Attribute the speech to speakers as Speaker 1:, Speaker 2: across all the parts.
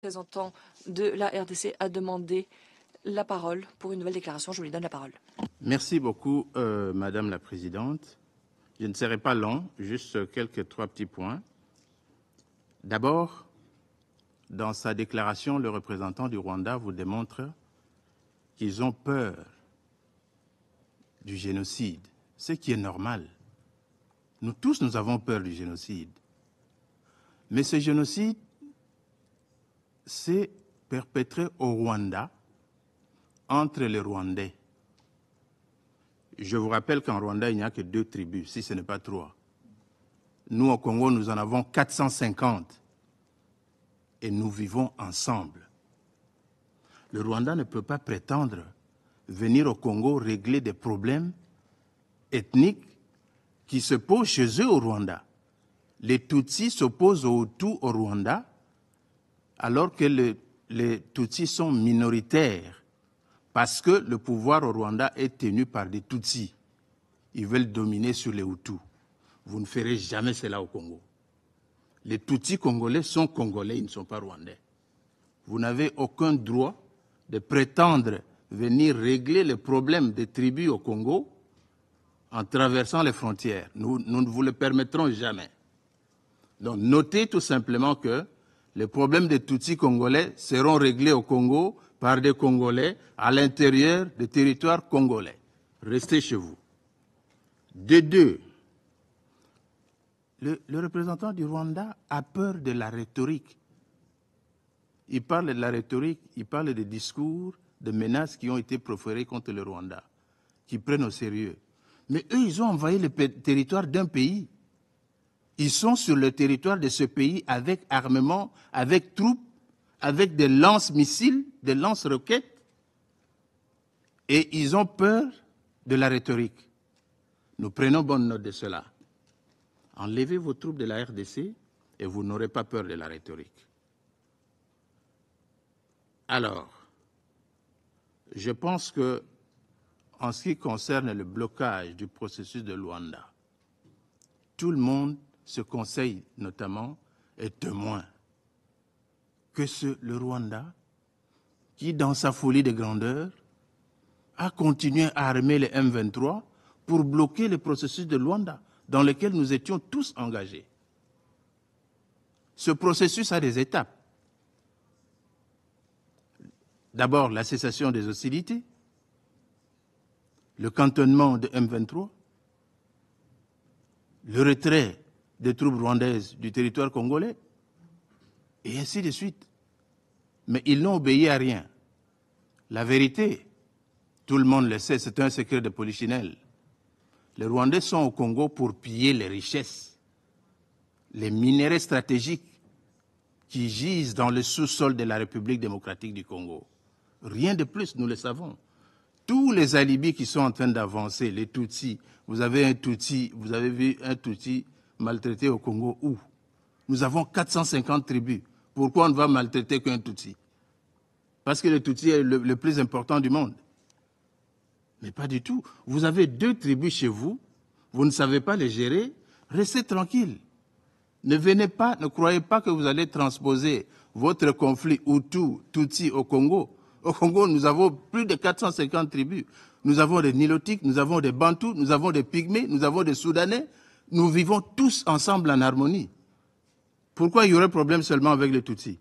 Speaker 1: représentant de la RDC a demandé la parole pour une nouvelle déclaration. Je lui donne la parole.
Speaker 2: Merci beaucoup, Madame la Présidente. Je ne serai pas long, juste trois petits points. D'abord, dans sa déclaration, le représentant du Rwanda vous démontre qu'ils ont peur du génocide, ce qui est normal. Nous tous, nous avons peur du génocide. Mais ce génocide s'est perpétré au Rwanda, entre les Rwandais. Je vous rappelle qu'en Rwanda, il n'y a que 2 tribus, si ce n'est pas 3. Nous, au Congo, nous en avons 450 et nous vivons ensemble. Le Rwanda ne peut pas prétendre venir au Congo régler des problèmes ethniques qui se posent chez eux au Rwanda. Les Tutsis s'opposent aux Hutus au Rwanda, alors que les Tutsis sont minoritaires, parce que le pouvoir au Rwanda est tenu par des Tutsis. Ils veulent dominer sur les Hutus. Vous ne ferez jamais cela au Congo. Les Tutsis congolais sont congolais, ils ne sont pas rwandais. Vous n'avez aucun droit de prétendre venir régler les problèmes des tribus au Congo en traversant les frontières. Nous ne vous le permettrons jamais. Donc notez tout simplement que les problèmes des Tutsis congolais seront réglés au Congo par des Congolais à l'intérieur des territoires congolais. Restez chez vous. De deux, le représentant du Rwanda a peur de la rhétorique. Il parle de la rhétorique, il parle des discours, de menaces qui ont été proférés contre le Rwanda, qui prennent au sérieux. Mais eux, ils ont envahi le territoire d'un pays. Ils sont sur le territoire de ce pays avec armement, avec troupes, avec des lance-missiles, des lance-roquettes. Et ils ont peur de la rhétorique. Nous prenons bonne note de cela. Enlevez vos troupes de la RDC et vous n'aurez pas peur de la rhétorique. Alors, je pense que, en ce qui concerne le blocage du processus de Luanda, tout le monde se conseille notamment est témoin que le Rwanda, qui dans sa folie de grandeur, a continué à armer les M23 pour bloquer le processus de Luanda, dans lequel nous étions tous engagés. Ce processus a des étapes. D'abord, la cessation des hostilités, le cantonnement de M23, le retrait des troupes rwandaises du territoire congolais, et ainsi de suite. Mais ils n'ont obéi à rien. La vérité, tout le monde le sait, c'est un secret de polichinelle. Les Rwandais sont au Congo pour piller les richesses, les minéraux stratégiques qui gisent dans le sous-sol de la République démocratique du Congo. Rien de plus, nous le savons. Tous les alibis qui sont en train d'avancer, les Tutsis, vous avez vu un Tutsi maltraité au Congo où? Nous avons 450 tribus. Pourquoi on ne va maltraiter qu'un Tutsi? Parce que le Tutsi est le plus important du monde. Mais pas du tout. Vous avez 2 tribus chez vous, vous ne savez pas les gérer, restez tranquille. Ne venez pas, ne croyez pas que vous allez transposer votre conflit Hutu-Tutsi au Congo. Au Congo, nous avons plus de 450 tribus. Nous avons des Nilotiques, nous avons des Bantous, nous avons des Pygmées, nous avons des Soudanais. Nous vivons tous ensemble en harmonie. Pourquoi il y aurait problème seulement avec les Tutsis?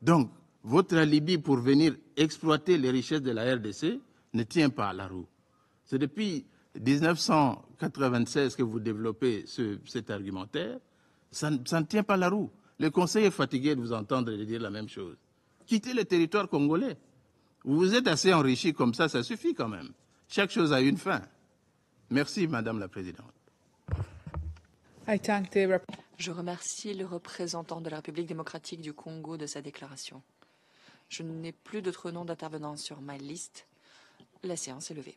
Speaker 2: Donc, votre alibi pour venir exploiter les richesses de la RDC ne tient pas à la roue. C'est depuis 1996 que vous développez cet argumentaire. Ça ne tient pas la roue. Le Conseil est fatigué de vous entendre dire la même chose. Quittez le territoire congolais. Vous vous êtes assez enrichi comme ça suffit quand même. Chaque chose a une fin. Merci, Madame la Présidente.
Speaker 1: Je remercie le représentant de la République démocratique du Congo de sa déclaration. Je n'ai plus d'autres noms d'intervenants sur ma liste. La séance est levée.